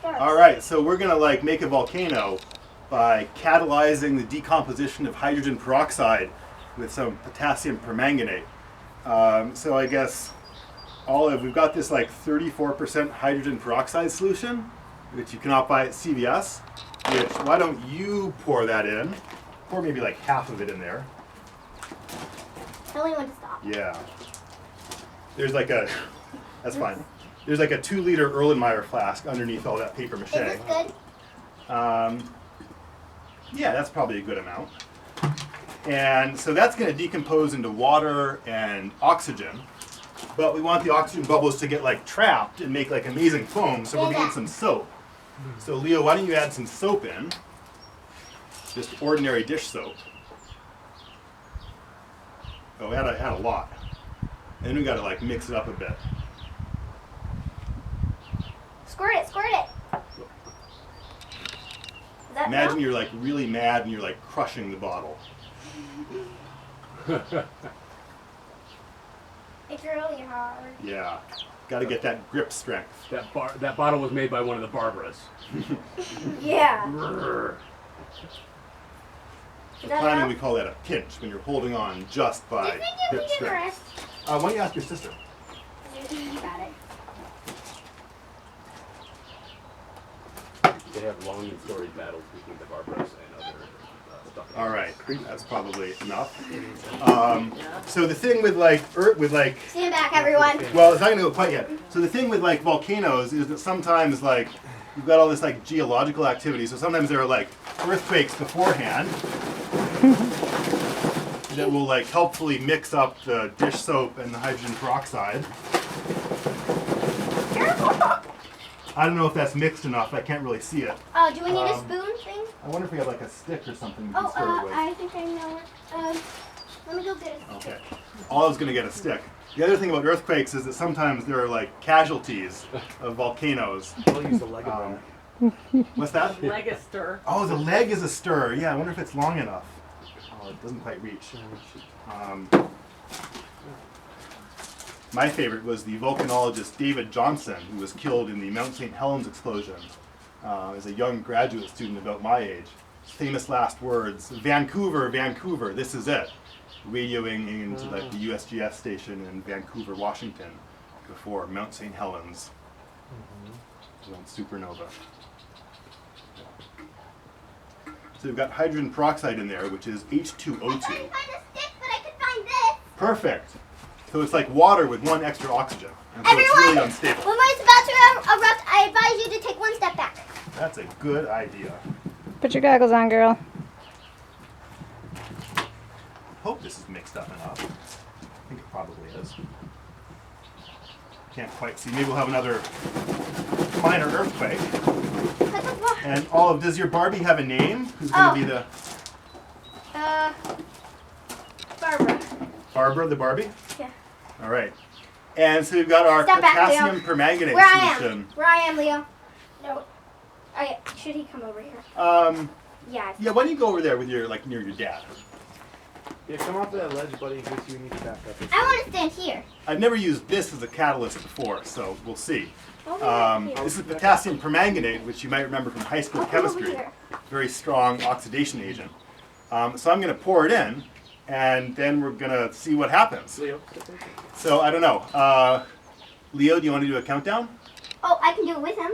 starts. All right, so we're gonna like make a volcano by catalyzing the decomposition of hydrogen peroxide with some potassium permanganate. So I guess we've got this like 34% hydrogen peroxide solution, which you cannot buy at CVS. Which, why don't you pour that in? Pour maybe like half of it in there. Tell me when to stop. Yeah. There's like a, that's fine. There's like a 2-liter Erlenmeyer flask underneath all that paper mache. Is this good? Yeah, that's probably a good amount. And so that's going to decompose into water and oxygen. But we want the oxygen bubbles to get like trapped and make like amazing foam, so we're going to need some soap. So Leo, why don't you add some soap in? Just ordinary dish soap. Oh, add a lot. And we got to like mix it up a bit. Squirt it, squirt it. Is that Imagine enough? you're like really mad and you're like crushing the bottle. It's really hard. Yeah, got to get that grip strength. That bottle was made by one of the Barbaras. Yeah. The planning, we call that a pinch, when you're holding on just Do you by think you grip can strength. rest? Why don't you ask your sister? You got it. They have long and storied battles between the Barbaras and other stuff. All right, that's probably enough. So the thing with like Stand back, everyone. well, it's not gonna go quite yet. So the thing with like volcanoes is that sometimes like you've got all this like geological activity. So sometimes there are like earthquakes beforehand that will like helpfully mix up the dish soap and the hydrogen peroxide. I don't know if that's mixed enough. I can't really see it. Oh, do we need a spoon thing? I wonder if we have like a stick or something we can Oh, stir it with. I think I know it. Let me go get it. Okay. Olive's gonna get a stick. The other thing about earthquakes is that sometimes there are like casualties of volcanoes. I'll use the leg of What's that? Leg is stir. Oh, the leg is a stir. Yeah, I wonder if it's long enough. Oh, it doesn't quite reach. My favorite was the volcanologist David Johnson, who was killed in the Mount St. Helens explosion as a young graduate student about my age. Famous last words, "Vancouver, Vancouver, this is it." Radioing into like the USGS station in Vancouver, Washington, before Mount St. Helens went supernova. So we've got hydrogen peroxide in there, which is H2O2. I couldn't find a stick, but I could find this. Perfect. So it's like water with one extra oxygen, and so it's Everyone, really unstable. when it's about to erupt, I advise you to take one step back. That's a good idea. Put your goggles on, girl. Hope this is mixed up enough. I think it probably is. Can't quite see. Maybe we'll have another minor earthquake. And Olive, does your Barbie have a name? Who's going to be the Barbara. Barbara, the Barbie? Yeah. All right. And so we've got our Step back, potassium Leo. permanganate Where I solution. am. Where I am, Leo. No. Should he come over here? Yeah. Yeah. Why don't you go over there with your near your dad? Yeah, come off that ledge, buddy, in case you need to back up. I want to stand here. I've never used this as a catalyst before, so we'll see. Here. This is potassium permanganate, which you might remember from high school I'll come over chemistry. here. Very strong oxidation agent. So I'm going to pour it in, and then we're going to see what happens. Leo. So I don't know. Leo, do you want to do a countdown? Oh, I can do it with him.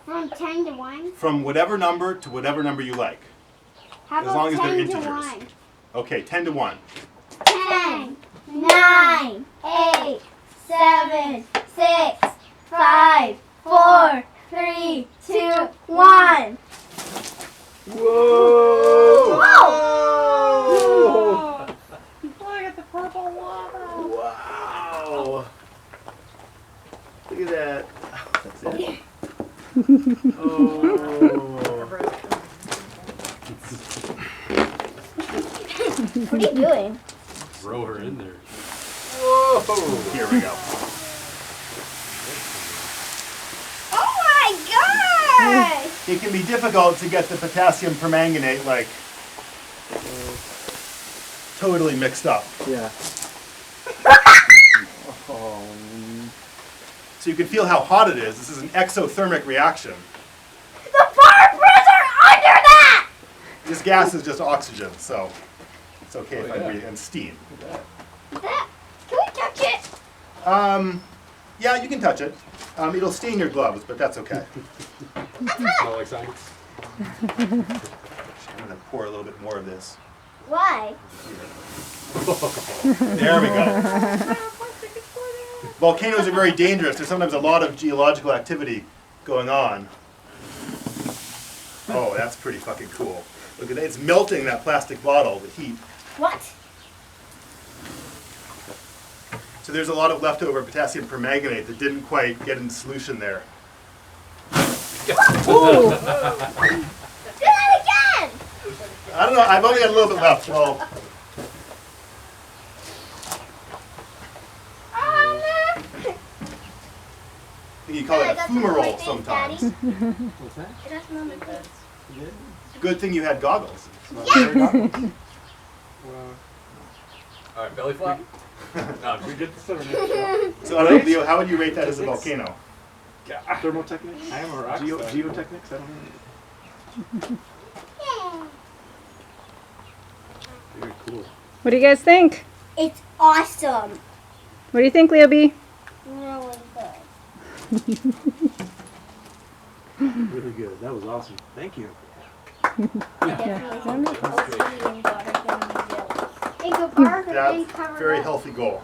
From 10 to 1? From whatever number to whatever number you like. How As about long as they're 10 to integers. 1? Okay, 10 to 1. 10, 9, 8, 7, 6, 5, 4, 3, 2, 1. Whoa! Whoa! Look at the purple water. Wow. Look at that. That's it. Oh. What are you doing? Throw her in there. Whoa! Here we go. Oh my gosh! It can be difficult to get the potassium permanganate totally mixed up. Yeah. Oh. So you can feel how hot it is. This is an exothermic reaction. The barbers are under that! This gas is just oxygen, so it's okay if I breathe, and steam. That, can we touch it? Yeah, you can touch it. It'll stain your gloves, but that's okay. Smell like science. I'm gonna pour a little bit more of this. Why? There we go. Volcanoes are very dangerous. There's sometimes a lot of geological activity going on. Oh, that's pretty fucking cool. Look at that. It's melting that plastic bottle with heat. What? So there's a lot of leftover potassium permanganate that didn't quite get in solution there. Do that again! I don't know. I've only got a little bit left. Well, Oh, no. I think you call it a fumarole sometimes. What's that? It doesn't smell like this. Good thing you had goggles. Well, All right, belly flop. No, we get the thermotechnics. So I don't know, Leo, how would you rate that as a volcano? Thermotechnics? I am a rock star. Geotechnics? I don't know. Very cool. What do you guys think? It's awesome. What do you think, Leo B? Really good. Really good. That was awesome. Thank you. Definitely ocean water than milk. Think of bark and That's cover very up. healthy goal.